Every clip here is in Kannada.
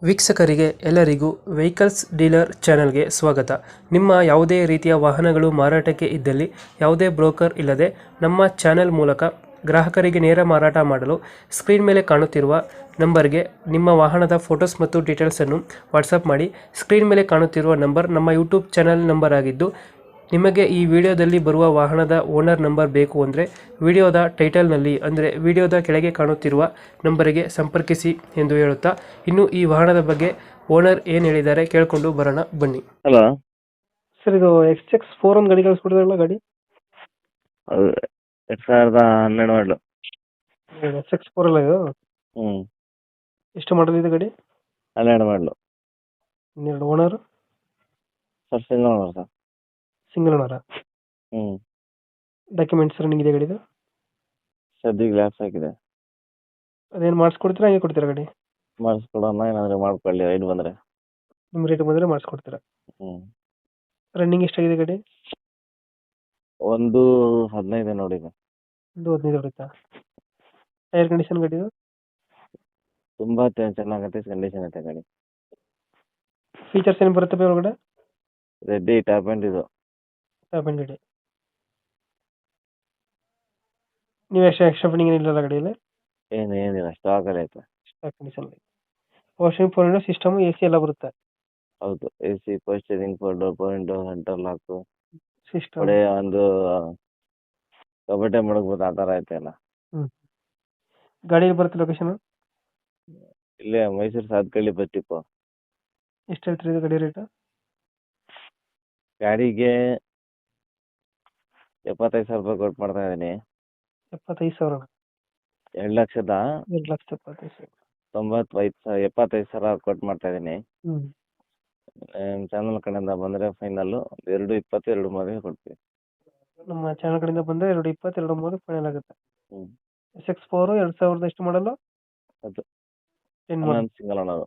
ವೀಕ್ಷಕರಿಗೆ ಎಲ್ಲರಿಗೂ ವೆಹಿಕಲ್ಸ್ ಡೀಲರ್ ಚಾನೆಲ್ಗೆ ಸ್ವಾಗತ. ನಿಮ್ಮ ಯಾವುದೇ ರೀತಿಯ ವಾಹನಗಳು ಮಾರಾಟಕ್ಕೆ ಇದ್ದಲ್ಲಿ ಯಾವುದೇ ಬ್ರೋಕರ್ ಇಲ್ಲದೆ ನಮ್ಮ ಚಾನೆಲ್ ಮೂಲಕ ಗ್ರಾಹಕರಿಗೆ ನೇರ ಮಾರಾಟ ಮಾಡಲು ಸ್ಕ್ರೀನ್ ಮೇಲೆ ಕಾಣುತ್ತಿರುವ ನಂಬರ್ಗೆ ನಿಮ್ಮ ವಾಹನದ ಫೋಟೋಸ್ ಮತ್ತು ಡೀಟೇಲ್ಸನ್ನು ವಾಟ್ಸಪ್ ಮಾಡಿ. ಸ್ಕ್ರೀನ್ ಮೇಲೆ ಕಾಣುತ್ತಿರುವ ನಂಬರ್ ನಮ್ಮ ಯೂಟ್ಯೂಬ್ ಚಾನೆಲ್ ನಂಬರ್ ಆಗಿದ್ದು, ನಿಮಗೆ ಈ ವಿಡಿಯೋದಲ್ಲಿ ಬರುವ ವಾಹನದ ಓನರ್ ನಂಬರ್ ಬೇಕು ಅಂದರೆ ವಿಡಿಯೋದ ಟೈಟಲ್ನಲ್ಲಿ ಅಂದರೆ ವಿಡಿಯೋದ ಕೆಳಗೆ ಕಾಣುತ್ತಿರುವ ನಂಬರಿಗೆ ಸಂಪರ್ಕಿಸಿ ಎಂದು ಹೇಳುತ್ತಾ, ಇನ್ನು ಈ ವಾಹನದ ಬಗ್ಗೆ ಓನರ್ ಏನು ಹೇಳಿದ್ದಾರೆ ಕೇಳಿಕೊಂಡು ಬರೋಣ ಬನ್ನಿ. ಹಲೋ. ಸರ್, ಇದು XX4 ಒಂದು ಗಾಡಿ ಕಳಿಸ್ಬಿಡಿದ್ರಲ್ಲ ಗಾಡಿ? ಅದು 2012 ಮಾಡಲು. XX4 ಅಲ್ಲ ಇದು? ಹ್ಞೂ, ಎಷ್ಟು ಮಾಡಲ್ ಇದೆ ಗಾಡಿ? 12 ಮಾಡಲು. ಇನ್ನೆರಡು owner? Sir single owner sir. Single ಓನರ? ಹ್ಞೂ, ಡಾಕ್ಯುಮೆಂಟ್ಸ್ ರನ್ನಿಂಗ್ ಇದೆ ಗಾಡಿದು? ಸದ್ಯಕ್ಕೆ ಲ್ಯಾಪ್ಸ್ ಹಾಕಿದೆ. ಅದೇನು ಮಾಡಿಸ್ಕೊಡ್ತೀರಾ, ಹಂಗೆ ಕೊಡ್ತೀರಾ ಗಾಡಿ? ಮಾಡಿಸ್ಕೊಡೋಣ, ಏನಾದರೂ ಮಾಡ್ಕೊಳ್ಳಿ ರೈಡ್ ಬಂದರೆ. ನಿಮ್ಮ ರೇಟ್ ಬಂದರೆ ಮಾಡಿಸ್ಕೊಡ್ತೀರಾ? ಹ್ಞೂ, ರನ್ನಿಂಗ್ ಎಷ್ಟಾಗಿದೆ ಗಾಡಿ? 1:15 ನೋಡಿದೆ. ಒಂದು 15 ಹೊಡಿತಾ? ಟೈರ್ ಕಂಡೀಷನ್ ಗಾಡಿದು? ತುಂಬ ಚೆನ್ನಾಗೈತೆ, ಕಂಡೀಷನ್ ಐತೆ ಗಾಡಿ. ಫೀಚರ್ಸ್ ಏನು ಬರುತ್ತೆ ಒಳಗಡೆ? ರೆಡ್ಡಿ ಟಾಪ್ ಆ್ಯಂಡ್ ಇದು. ಟಾಪ್ ಆ್ಯಂಡ್ ಗಾಡಿ. ನೀವು ಎಕ್ಸ್ಟ್ರಾ ಫಿಟ್ಟಿಂಗ್ ಏನಿಲ್ಲ ಗಾಡಿಯಲ್ಲಿ? ಏನಿಲ್ಲ, ಸ್ಟಾಕಲ್ಲಿ ಐತೆ. Stock condition. Washing phone system, AC ಎಲ್ಲ ಬರುತ್ತೆ? ಹೌದು, AC, power steering, power window, centre lock, system. ಒಳ್ಳೆಯ ಒಂದು ಕಬಡ್ಡಿ ಮಡಗ್ಬೋದು, ಆ ಥರ ಐತೆ ಎಲ್ಲ. ಗಾಡಿ ಬರುತ್ತೆ ಲೊಕೇಶನ್? ಇಲ್ಲೇ ಮೈಸೂರು ಸಾತ್ಕಳ್ಳಿ ಬಸ್ ಡಿಪೋ. ಎಷ್ಟು ಹೇಳ್ತೀರಿ ಇದು ಗಾಡಿ ರೇಟ್? ಗಾಡಿಗೆ 75,000 ರೂಪಾಯಿ ಕೊಟ್ಟು ಮಾಡ್ತಾ ಇದ್ದೀನಿ. 75,000? 2,75,000 2,75,000. ಕೊಟ್ಟು ಮಾಡ್ತಾ ಇದ್ದೀನಿ. ನಿಮ್ಮ ಚಾನಲ್ ಕಡೆಯಿಂದ ಬಂದರೆ ಫೈನಲ್ಲು 2,20, 2,30 ಕೊಡ್ತೀವಿ. ನಮ್ಮ ಚಾನಲ್ ಕಡೆಯಿಂದ ಬಂದರೆ 2,20, 2,30 ಫೈನಲ್ ಆಗುತ್ತೆ. ಹ್ಞೂ, XX4 2000 ಎಷ್ಟು ಮಾಡಲು? ಅದು 10 ಮಾಡಲ್. Single owner.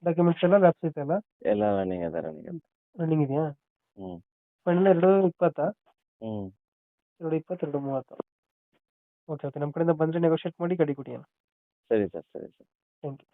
ಡಾಕ್ಯುಮೆಂಟ್ಸ್ ಎಲ್ಲ ಲ್ಯಾಪ್ಸ್ ಐತೆ ಅಲ್ಲ? ಎಲ್ಲ ರನ್ನಿಂಗ್ ಇದೆ, ರನ್ನಿಂಗ್ ಇದೆ. ರನ್ನಿಂಗ್ ಇದೆಯಾ? ಹ್ಞೂ. ಫೈನಲ್ 2,20? ಹ್ಞೂ, 2,20, 2,30. ಓಕೆ, ನಮ್ಮ ಕಡೆಯಿಂದ ಬಂದರೆ ನೆಗೋಷಿಯೇಟ್ ಮಾಡಿ ಗಾಡಿ ಕೊಡಿ. ಸರಿ ಸರ್, ಸರಿ ಸರ್. Thank you.